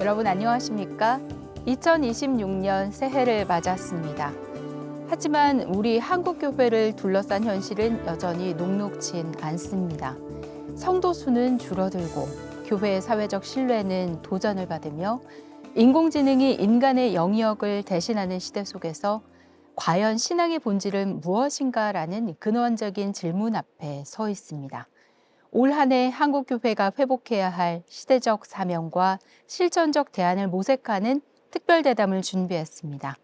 여러분 안녕하십니까? 2026년 새해를 맞았습니다. 하지만 우리 한국교회를 둘러싼 현실은 여전히 녹록진 않습니다. 성도 수는 줄어들고 교회의 사회적 신뢰는 도전을 받으며 인공지능이 인간의 영역을 대신하는 시대 속에서 과연 신앙의 본질은 무엇인가라는 근원적인 질문 앞에 서 있습니다. 올 한 해 한국교회가 회복해야 할 시대적 사명과 실천적 대안을 모색하는 특별대담을 준비했습니다.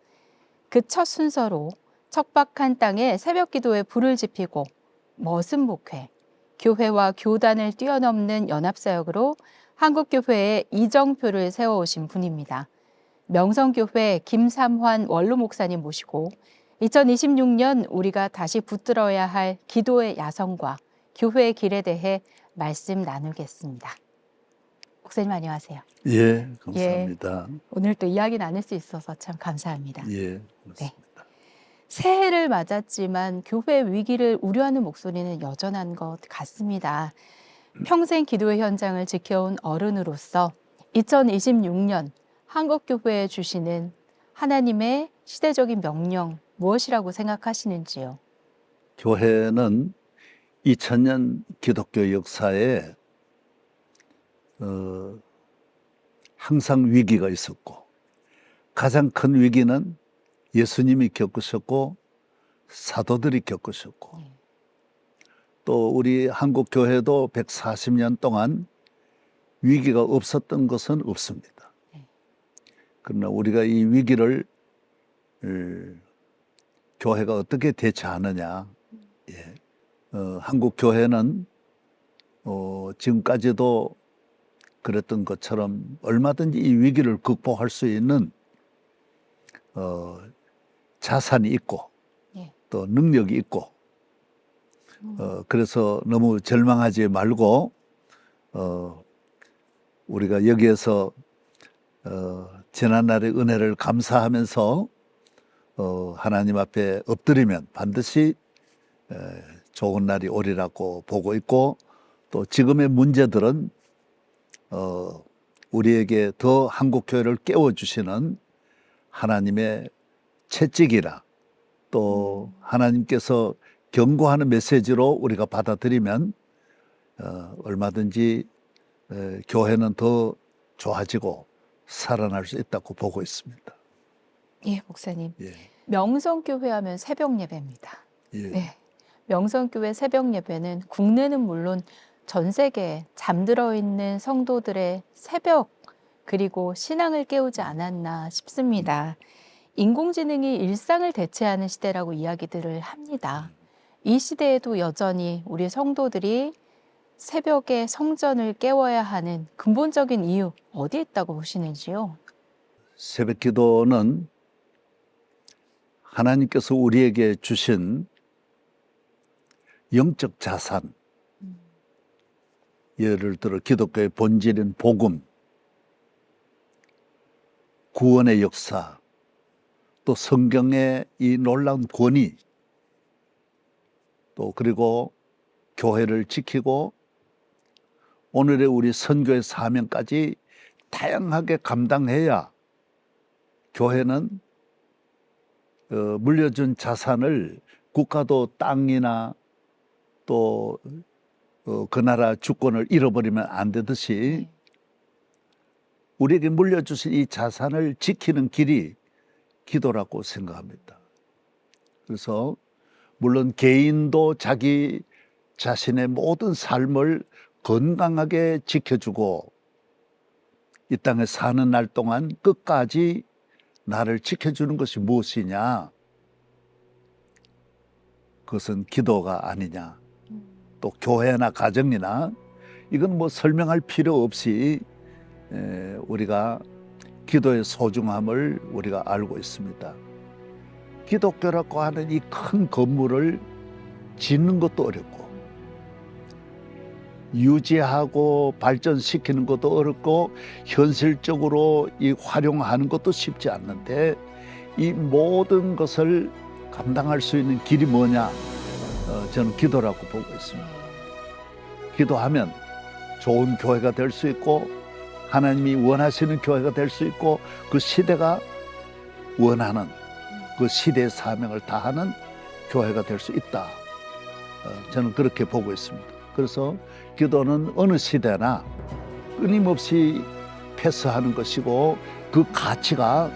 그 첫 순서로 척박한 땅에 새벽 기도에 불을 지피고 머슴 목회, 교회와 교단을 뛰어넘는 연합사역으로 한국교회에 이정표를 세워오신 분입니다. 명성교회 김삼환 원로 목사님 모시고 2026년 우리가 다시 붙들어야 할 기도의 야성과 교회의 길에 대해 말씀 나누겠습니다. 목사님 안녕하세요. 예, 감사합니다. 오늘 또 이야기 나눌 수 있어서 참 감사합니다. 예, 그렇습니다. 새해를 맞았지만 교회 위기를 우려하는 목소리는 여전한 것 같습니다. 평생 기도의 현장을 지켜온 어른으로서 2026년 한국교회에 주시는 하나님의 시대적인 명령 무엇이라고 생각하시는지요? 교회는 2000년 기독교 역사에 항상 위기가 있었고 가장 큰 위기는 예수님이 겪으셨고 사도들이 겪으셨고 또 우리 한국 교회도 140년 동안 위기가 없었던 것은 없습니다. 그러나 우리가 이 위기를 교회가 어떻게 대처하느냐. 한국 교회는 지금까지도 그랬던 것처럼 얼마든지 이 위기를 극복할 수 있는 자산이 있고 또 능력이 있고 그래서 너무 절망하지 말고 우리가 여기에서 지난날의 은혜를 감사하면서 하나님 앞에 엎드리면 반드시 좋은 날이 오리라고 보고 있고 또 지금의 문제들은 우리에게 더 한국교회를 깨워주시는 하나님의 채찍이라 또 하나님께서 경고하는 메시지로 우리가 받아들이면 얼마든지 교회는 더 좋아지고 살아날 수 있다고 보고 있습니다. 예, 목사님. 명성교회 하면 새벽 예배입니다. 네. 명성교회 새벽 예배는 국내는 물론 전 세계에 잠들어 있는 성도들의 새벽 그리고 신앙을 깨우지 않았나 싶습니다. 인공지능이 일상을 대체하는 시대라고 이야기들을 합니다. 이 시대에도 여전히 우리 성도들이 새벽에 성전을 깨워야 하는 근본적인 이유 어디에 있다고 보시는지요? 새벽 기도는 하나님께서 우리에게 주신 영적 자산, 예를 들어 기독교의 본질인 복음, 구원의 역사, 또 성경의 이 놀라운 권위, 또 그리고 교회를 지키고 오늘의 우리 선교의 사명까지 다양하게 감당해야 교회는 물려준 자산을 국가도 땅이나 또 그 나라 주권을 잃어버리면 안 되듯이 우리에게 물려주신 이 자산을 지키는 길이 기도라고 생각합니다. 그래서 물론 개인도 자기 자신의 모든 삶을 건강하게 지켜주고 이 땅에 사는 날 동안 끝까지 나를 지켜주는 것이 무엇이냐? 그것은 기도가 아니냐? 또 교회나 가정이나 이건 뭐 설명할 필요 없이 우리가 기도의 소중함을 우리가 알고 있습니다. 기독교라고 하는 이 큰 건물을 짓는 것도 어렵고 유지하고 발전시키는 것도 어렵고 현실적으로 이 활용하는 것도 쉽지 않는데 이 모든 것을 감당할 수 있는 길이 뭐냐? 저는 기도라고 보고 있습니다. 기도하면 좋은 교회가 될 수 있고 하나님이 원하시는 교회가 될 수 있고 그 시대가 원하는 그 시대의 사명을 다하는 교회가 될 수 있다. 저는 그렇게 보고 있습니다. 그래서 기도는 어느 시대나 끊임없이 패스하는 것이고 그 가치가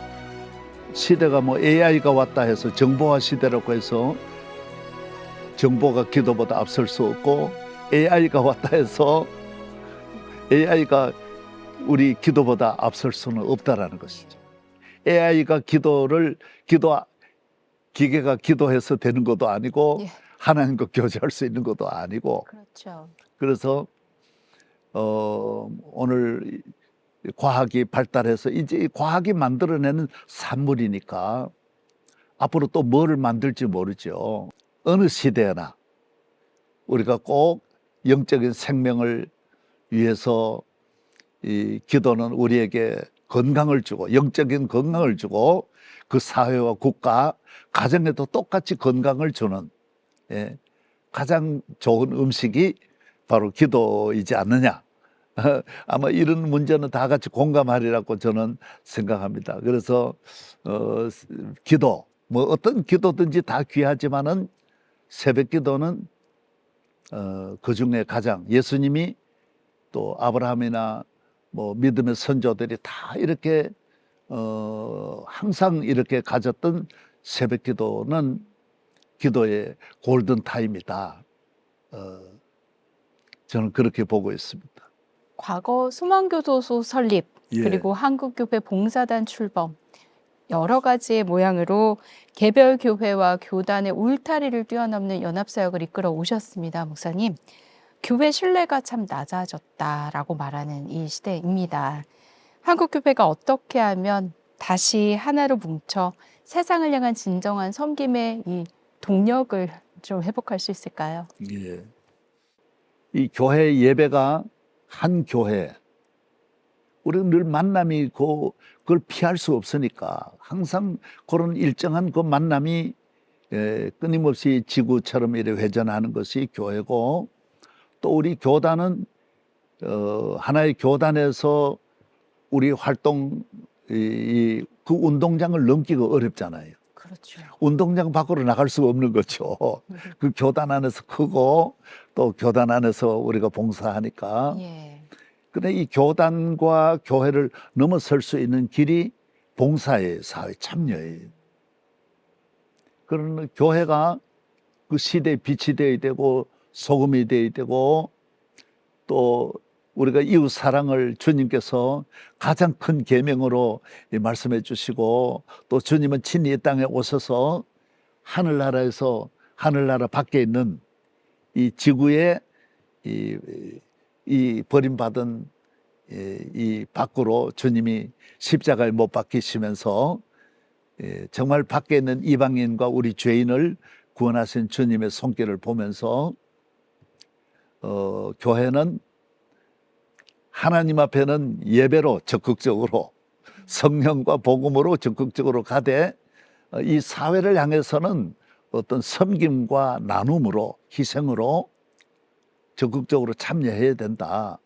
시대가 뭐 AI가 왔다 해서 정보화 시대라고 해서 정보가 기도보다 앞설 수 없고 AI가 왔다 해서 AI가 우리 기도보다 앞설 수는 없다라는 것이죠. AI가 기계가 기도해서 되는 것도 아니고 예. 하나님과 교제할 수 있는 것도 아니고 그렇죠. 그래서 오늘 과학이 발달해서 이제 과학이 만들어내는 산물이니까 앞으로 또 뭐를 만들지 모르죠. 어느 시대나 우리가 꼭 영적인 생명을 위해서 이 기도는 우리에게 건강을 주고 영적인 건강을 주고 그 사회와 국가, 가정에도 똑같이 건강을 주는 가장 좋은 음식이 바로 기도이지 않느냐. 아마 이런 문제는 다 같이 공감하리라고 저는 생각합니다. 그래서 기도, 뭐 어떤 기도든지 다 귀하지만은 새벽 기도는 그 중에 가장 예수님이 또 아브라함이나 뭐 믿음의 선조들이 다 이렇게 항상 이렇게 가졌던 새벽 기도는 기도의 골든 타임이다. 저는 그렇게 보고 있습니다. 과거 수망교도소 설립 예. 그리고 한국교회 봉사단 출범 여러 가지의 모양으로 개별 교회와 교단의 울타리를 뛰어넘는 연합사역을 이끌어 오셨습니다. 목사님, 교회 신뢰가 참 낮아졌다라고 말하는 이 시대입니다. 한국교회가 어떻게 하면 다시 하나로 뭉쳐 세상을 향한 진정한 섬김의 이 동력을 좀 회복할 수 있을까요? 예. 이 교회 예배가 한 교회, 우리는 늘 만남이 있고 그걸 피할 수 없으니까 항상 그런 일정한 그 만남이 끊임없이 지구처럼 이렇게 회전하는 것이 교회고, 또 우리 교단은 하나의 교단에서 우리 활동 그 운동장을 넘기가 어렵잖아요. 그렇죠. 운동장 밖으로 나갈 수가 없는 거죠. 그 교단 안에서 크고 또 교단 안에서 우리가 봉사하니까. 예. 근데 이 교단과 교회를 넘어설 수 있는 길이 봉사의 사회 참여예요. 그러면 교회가 그 시대의 빛이 되어야 되고 소금이 되어야 되고, 또 우리가 이웃 사랑을 주님께서 가장 큰 계명으로 말씀해 주시고, 또 주님은 친히 이 땅에 오셔서 하늘나라에서 하늘나라 밖에 있는 이 지구에 이 버림받은 이 밖으로 주님이 십자가에 못 박히시면서 정말 밖에 있는 이방인과 우리 죄인을 구원하신 주님의 손길을 보면서 교회는 하나님 앞에는 예배로 적극적으로 성령과 복음으로 적극적으로 가되, 이 사회를 향해서는 어떤 섬김과 나눔으로 희생으로 적극적으로 참여해야 된다.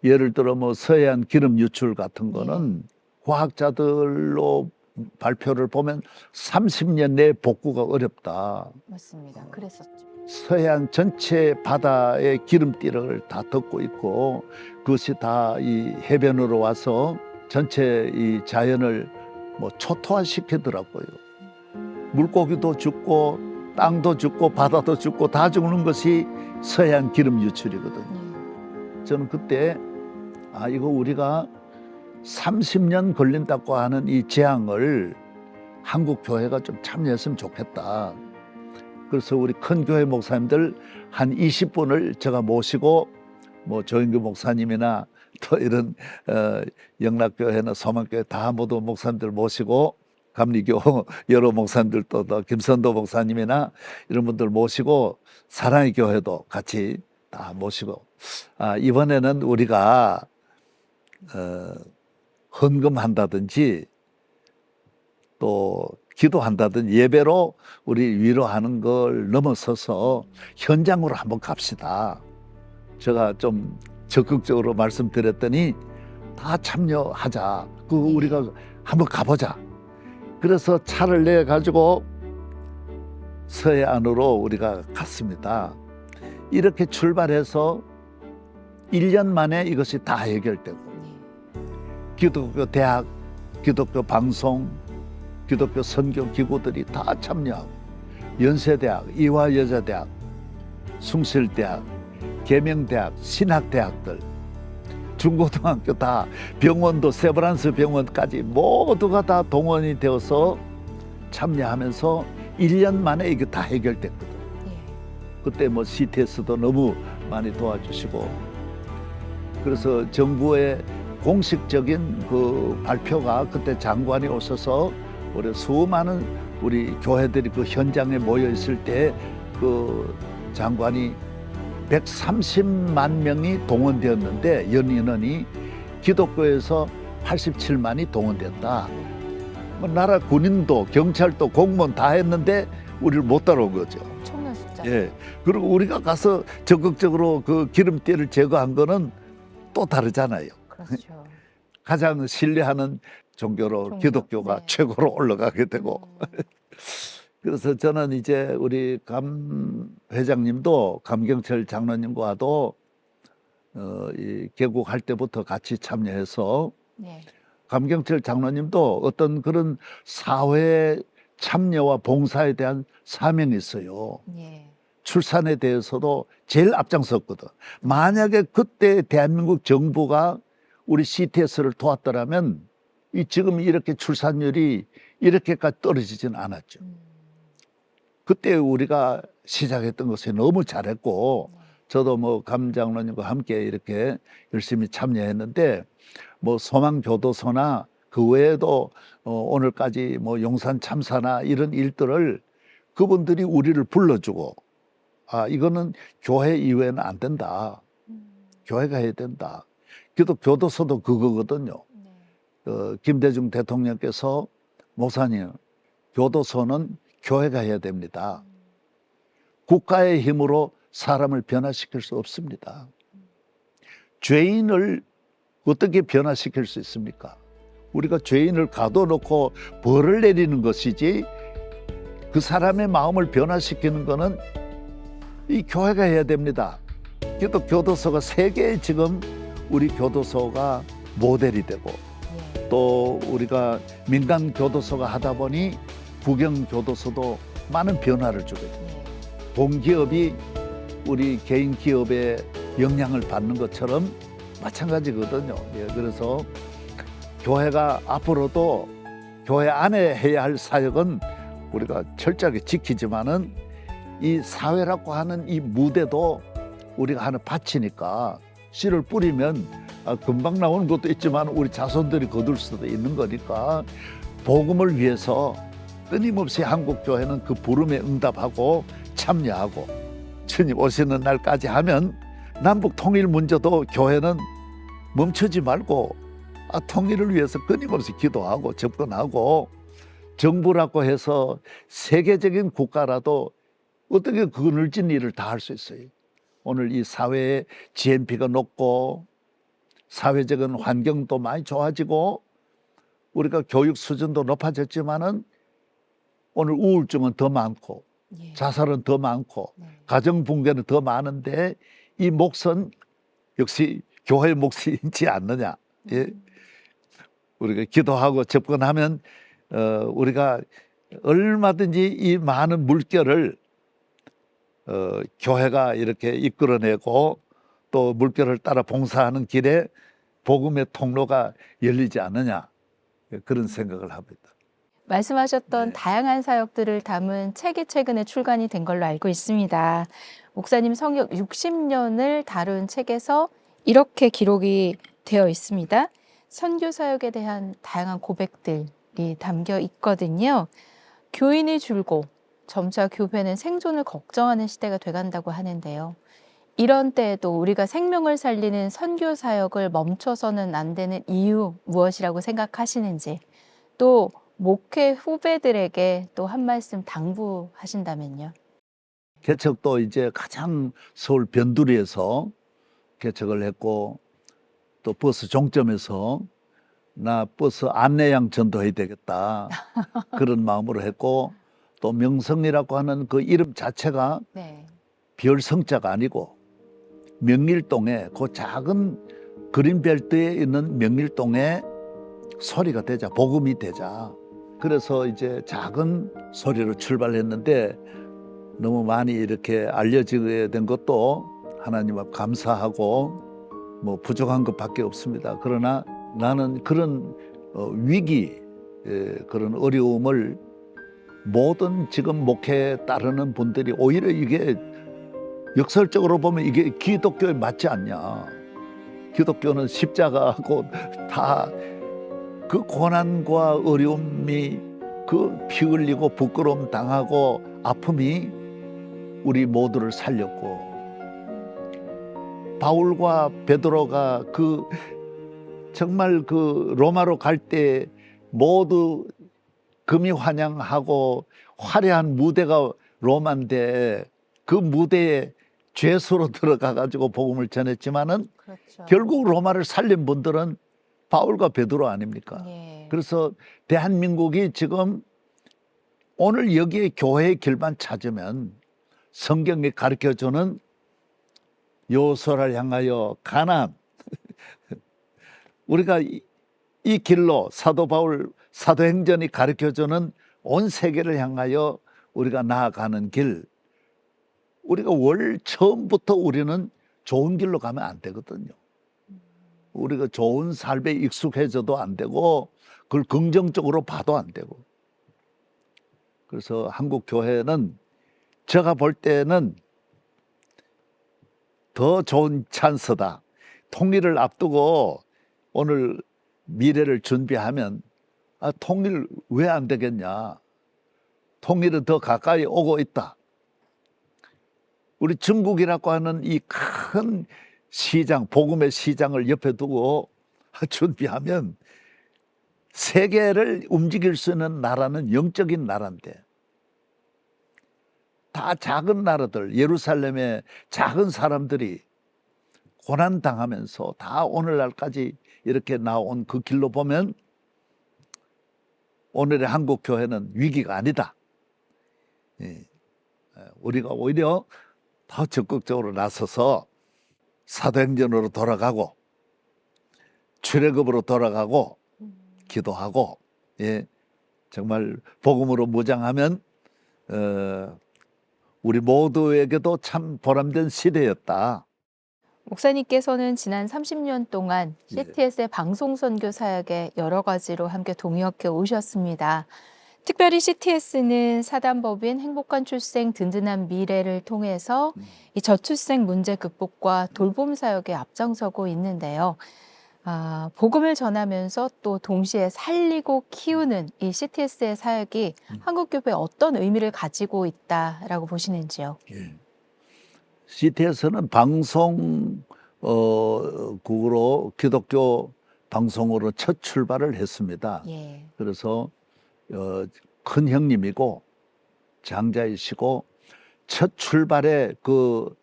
예를 들어 뭐 서해안 기름 유출 같은 거는 과학자들로 발표를 보면 30년 내에 복구가 어렵다. 맞습니다. 그랬었죠. 서해안 전체 바다의 기름띠를 다 덮고 있고 그것이 다 이 해변으로 와서 전체 이 자연을 뭐 초토화시키더라고요. 물고기도 죽고 땅도 죽고 바다도 죽고 다 죽는 것이 서해안 기름 유출이거든요. 저는 그때 이거 우리가 30년 걸린다고 하는 이 재앙을 한국 교회가 좀 참여했으면 좋겠다. 그래서 우리 큰 교회 목사님들 한 20분을 제가 모시고 뭐 조인규 목사님이나 또 이런 영락교회나 소망교회 다 모두 목사님들 모시고, 감리교 여러 목사님들도 또 김선도 목사님이나 이런 분들 모시고 사랑의 교회도 같이 다 모시고, 이번에는 우리가 헌금한다든지 또 기도한다든지 예배로 우리 위로하는 걸 넘어서서 현장으로 한번 갑시다. 제가 좀 적극적으로 말씀드렸더니 다 참여하자. 우리가 한번 가보자. 그래서 차를 내 가지고 서해안으로 우리가 갔습니다. 이렇게 출발해서 1년 만에 이것이 다 해결되고 기독교 대학, 기독교 방송, 기독교 선교 기구들이 다 참여하고 연세대학, 이화여자대학, 숭실대학, 계명대학, 신학대학들, 중고등학교 다 병원도 세브란스 병원까지 모두가 다 동원이 되어서 참여하면서 1년 만에 이게 다 해결됐거든. 그때 뭐 CTS도 너무 많이 도와주시고 그래서 정부의 공식적인 그 발표가 그때 장관이 오셔서 우리 수많은 우리 교회들이 그 현장에 모여 있을 때 그 장관이 130만 명이 동원되었는데 연인원이 기독교에서 87만이 동원됐다. 뭐 나라 군인도 경찰도 공무원 다 했는데 우리를 못 따라온 거죠. 엄청난 숫자. 예. 그리고 우리가 가서 적극적으로 그 기름때를 제거한 거는 또 다르잖아요. 그렇죠. 가장 신뢰하는 종교로 기독교가 네. 최고로 올라가게 되고 그래서 저는 이제 우리 감 회장님도 감경철 장로님과도 이 개국할 때부터 같이 참여해서 네. 감경철 장로님도 어떤 그런 사회 참여와 봉사에 대한 사명이 있어요. 예. 출산에 대해서도 제일 앞장섰거든. 만약에 그때 대한민국 정부가 우리 CTS를 도왔더라면 이 지금 이렇게 출산율이 이렇게까지 떨어지진 않았죠. 그때 우리가 시작했던 것이 너무 잘했고 저도 뭐 감 장로님과 함께 이렇게 열심히 참여했는데 뭐 소망교도소나 그 외에도 오늘까지 뭐 용산 참사나 이런 일들을 그분들이 우리를 불러주고 아 이거는 교회 이외에는 안 된다. 교회가 해야 된다. 교도소도 그거거든요. 김대중 대통령께서 목사님 교도소는 교회가 해야 됩니다. 국가의 힘으로 사람을 변화시킬 수 없습니다. 죄인을 어떻게 변화시킬 수 있습니까? 우리가 죄인을 가둬놓고 벌을 내리는 것이지 그 사람의 마음을 변화시키는 것은 이 교회가 해야 됩니다. 그래도 교도소가 세계에 지금 우리 교도소가 모델이 되고 또 우리가 민간 교도소가 하다 보니 국영 교도소도 많은 변화를 주게 됩니다. 공기업이 우리 개인 기업의 영향을 받는 것처럼 마찬가지거든요. 예, 그래서 교회가 앞으로도 교회 안에 해야 할 사역은 우리가 철저하게 지키지만은 이 사회라고 하는 이 무대도 우리가 하는 밭이니까 씨를 뿌리면 금방 나오는 것도 있지만 우리 자손들이 거둘 수도 있는 거니까 복음을 위해서 끊임없이 한국교회는 그 부름에 응답하고 참여하고 주님 오시는 날까지 하면 남북 통일 문제도 교회는 멈추지 말고 통일을 위해서 끊임없이 기도하고 접근하고 정부라고 해서 세계적인 국가라도 어떻게 그 늘진 일을 다 할 수 있어요. 오늘 이 사회의 GNP가 높고 사회적인 환경도 많이 좋아지고 우리가 교육 수준도 높아졌지만은 오늘 우울증은 더 많고 자살은 더 많고 가정 붕괴는 더 많은데 이 몫은 역시 교회의 몫이지 않느냐. 예? 우리가 기도하고 접근하면 우리가 얼마든지 이 많은 물결을 교회가 이렇게 이끌어내고 또 물결을 따라 봉사하는 길에 복음의 통로가 열리지 않느냐 그런 생각을 합니다. 말씀하셨던 다양한 사역들을 담은 책이 최근에 출간이 된 걸로 알고 있습니다. 목사님 성역 60년을 다룬 책에서 이렇게 기록이 되어 있습니다. 선교 사역에 대한 다양한 고백들이 담겨 있거든요. 교인이 줄고 점차 교회는 생존을 걱정하는 시대가 돼간다고 하는데요. 이런 때에도 우리가 생명을 살리는 선교 사역을 멈춰서는 안 되는 이유 무엇이라고 생각하시는지 또 목회 후배들에게 또 한 말씀 당부하신다면요. 개척도 이제 가장 서울 변두리에서 개척을 했고 또 버스 종점에서 나 버스 안내양 전도해야 되겠다 그런 마음으로 했고, 또 명성이라고 하는 그 이름 자체가 네. 별성자가 아니고 명일동에 그 작은 그린벨트에 있는 명일동에 소리가 되자, 복음이 되자. 그래서 이제 작은 소리로 출발했는데 너무 많이 이렇게 알려지게 된 것도 하나님 앞 감사하고 뭐 부족한 것밖에 없습니다. 그러나 나는 그런 위기, 그런 어려움을 모든 지금 목회에 따르는 분들이 오히려 이게 역설적으로 보면 이게 기독교에 맞지 않냐. 기독교는 십자가하고 다 그 고난과 어려움이 그 피 흘리고 부끄러움 당하고 아픔이 우리 모두를 살렸고, 바울과 베드로가 그 정말 그 로마로 갈 때 모두 금이 환영하고 화려한 무대가 로마인데 그 무대에 죄수로 들어가 가지고 복음을 전했지만은 그렇죠. 결국 로마를 살린 분들은 바울과 베드로 아닙니까? 예. 그래서 대한민국이 지금 오늘 여기에 교회의 길만 찾으면 성경이 가르쳐주는 요소를 향하여 가난 우리가 이 길로 사도 바울 사도행전이 가르쳐주는 온 세계를 향하여 우리가 나아가는 길, 우리가 처음부터 우리는 좋은 길로 가면 안 되거든요. 우리가 좋은 삶에 익숙해져도 안 되고 그걸 긍정적으로 봐도 안 되고. 그래서 한국 교회는 제가 볼 때는 더 좋은 찬스다. 통일을 앞두고 오늘 미래를 준비하면 통일 왜 안 되겠냐. 통일은 더 가까이 오고 있다. 우리 중국이라고 하는 이 큰 시장, 복음의 시장을 옆에 두고 준비하면 세계를 움직일 수 있는 나라는 영적인 나라인데, 다 작은 나라들, 예루살렘의 작은 사람들이 고난당하면서 다 오늘날까지 이렇게 나온 그 길로 보면 오늘의 한국 교회는 위기가 아니다. 우리가 오히려 더 적극적으로 나서서 사도행전으로 돌아가고 출애굽으로 돌아가고 기도하고, 정말 복음으로 무장하면 우리 모두에게도 참 보람된 시대였다. 목사님께서는 지난 30년 동안 CTS의 방송 선교 사역에 여러 가지로 함께 동역해 오셨습니다. 특별히 CTS는 사단법인 행복한 출생 든든한 미래를 통해서 이 저출생 문제 극복과 돌봄 사역에 앞장서고 있는데요. 복음을 전하면서 또 동시에 살리고 키우는 이 CTS의 사역이 한국 교회에 어떤 의미를 가지고 있다라고 보시는지요? CTS는 방송국으로 기독교 방송으로 첫 출발을 했습니다. 그래서 큰 형님이고 장자이시고 첫 출발에 그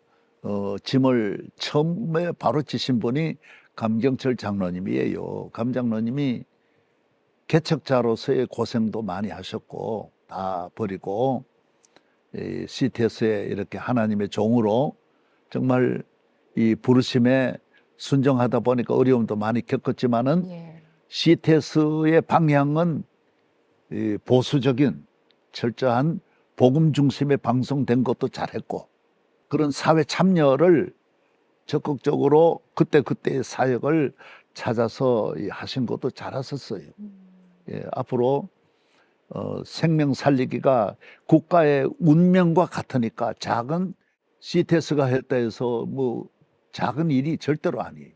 짐을 처음에 바로 지신 분이 감경철 장로님이에요. 감 장로님이 개척자로서의 고생도 많이 하셨고 다 버리고 CTS에 이렇게 하나님의 종으로 정말 이 부르심에 순종하다 보니까 어려움도 많이 겪었지만은 CTS의 방향은 보수적인 철저한 복음 중심의 방송된 것도 잘했고, 그런 사회 참여를 적극적으로 그때그때의 사역을 찾아서 하신 것도 잘하셨어요. 앞으로 생명 살리기가 국가의 운명과 같으니까 작은 CTS가 했다 해서 뭐 작은 일이 절대로 아니에요.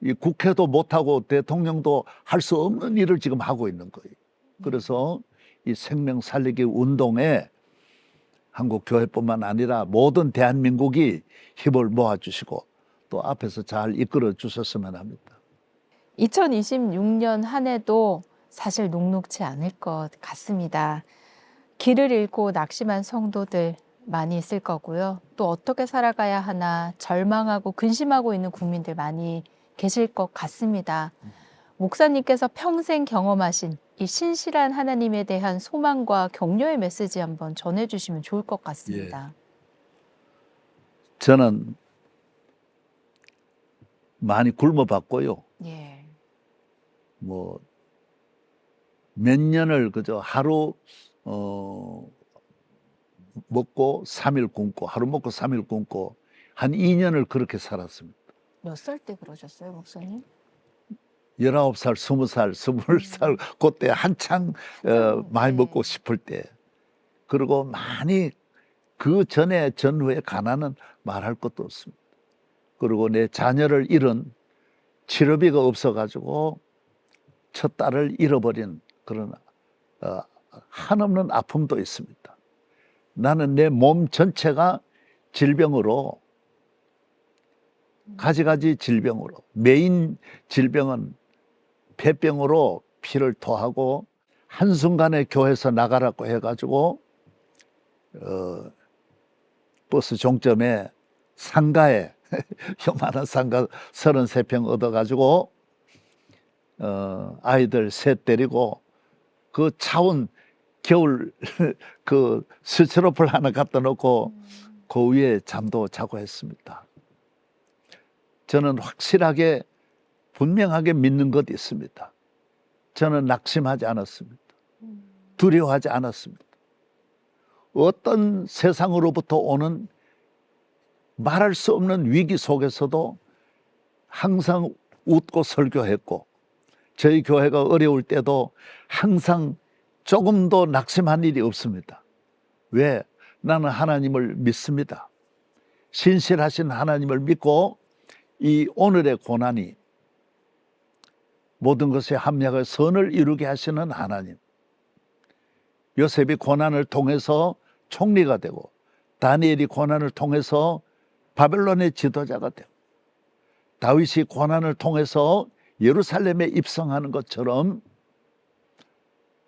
이 국회도 못하고 대통령도 할 수 없는 일을 지금 하고 있는 거예요. 그래서 이 생명 살리기 운동에 한국 교회뿐만 아니라 모든 대한민국이 힘을 모아주시고 또 앞에서 잘 이끌어 주셨으면 합니다. 2026년 한 해도 사실 녹록지 않을 것 같습니다. 길을 잃고 낙심한 성도들 많이 있을 거고요. 또 어떻게 살아가야 하나 절망하고 근심하고 있는 국민들 많이 계실 것 같습니다. 목사님께서 평생 경험하신 이 신실한 하나님에 대한 소망과 격려의 메시지 한번 전해주시면 좋을 것 같습니다. 저는 많이 굶어봤고요. 예. 뭐 몇 년을 그저 하루 먹고 3일 굶고 하루 먹고 3일 굶고 한 2년을 그렇게 살았습니다. 몇 살 때 그러셨어요, 목사님? 19살, 20살, 21살 그때 한창 많이 네. 먹고 싶을 때. 그리고 많이 그 전에 전후에 가난은 말할 것도 없습니다. 그리고 내 자녀를 잃은 치료비가 없어가지고 첫 딸을 잃어버린 그런 한없는 아픔도 있습니다. 나는 내 몸 전체가 질병으로 가지가지 질병으로 메인 질병은 폐병으로 피를 토하고 한순간에 교회에서 나가라고 해가지고 버스 종점에 상가에 요만한 상가 33평 얻어가지고 아이들 셋 데리고 그 차운 겨울 그 스티로폴 하나 갖다 놓고 그 위에 잠도 자고 했습니다. 저는 확실하게 분명하게 믿는 것이 있습니다. 저는 낙심하지 않았습니다. 두려워하지 않았습니다. 어떤 세상으로부터 오는 말할 수 없는 위기 속에서도 항상 웃고 설교했고 저희 교회가 어려울 때도 항상 조금도 낙심한 일이 없습니다. 왜? 나는 하나님을 믿습니다. 신실하신 하나님을 믿고 이 오늘의 고난이 모든 것에 합력을 선을 이루게 하시는 하나님. 요셉이 고난을 통해서 총리가 되고 다니엘이 고난을 통해서 바벨론의 지도자가 되고 다윗이 고난을 통해서 예루살렘에 입성하는 것처럼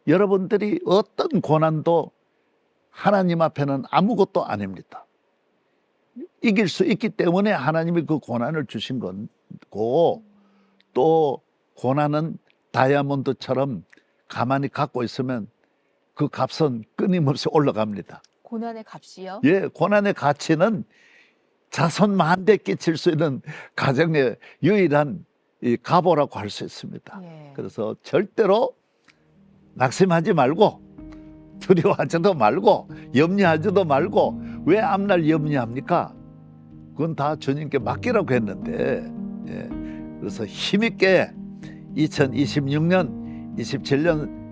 여러분들이 어떤 고난도 하나님 앞에는 아무것도 아닙니다. 이길 수 있기 때문에 하나님이 그 고난을 주신 거고 또 고난은 다이아몬드처럼 가만히 갖고 있으면 그 값은 끊임없이 올라갑니다. 고난의 값이요? 예, 고난의 가치는 자손 만대 끼칠 수 있는 가정의 유일한 이 가보라고 할 수 있습니다. 예. 그래서 절대로 낙심하지 말고 두려워하지도 말고 염려하지도 말고 왜 앞날 염려합니까? 그건 다 주님께 맡기라고 했는데 예. 그래서 힘있게 2026년, 27년,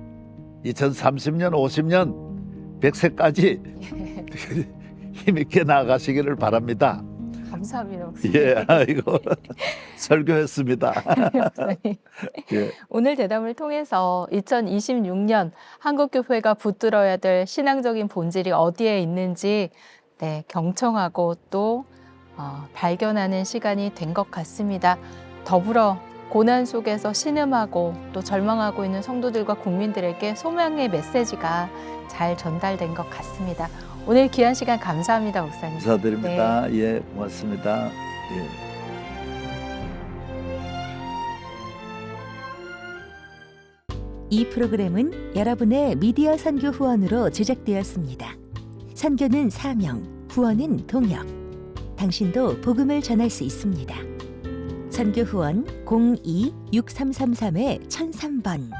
2030년, 50년, 100세까지 힘있게 나아가시기를 바랍니다. 감사합니다, 목사님. 예, 아이고 설교했습니다. 목사님. 예. 오늘 대담을 통해서 2026년 한국교회가 붙들어야 될 신앙적인 본질이 어디에 있는지 경청하고 또 발견하는 시간이 된 것 같습니다. 더불어 고난 속에서 신음하고 또 절망하고 있는 성도들과 국민들에게 소망의 메시지가 잘 전달된 것 같습니다. 오늘 귀한 시간 감사합니다, 목사님. 감사드립니다. 네. 예, 고맙습니다. 예. 이 프로그램은 여러분의 미디어 선교 후원으로 제작되었습니다. 선교는 사명, 후원은 동역. 당신도 복음을 전할 수 있습니다. 선교 후원 02-6333-1003번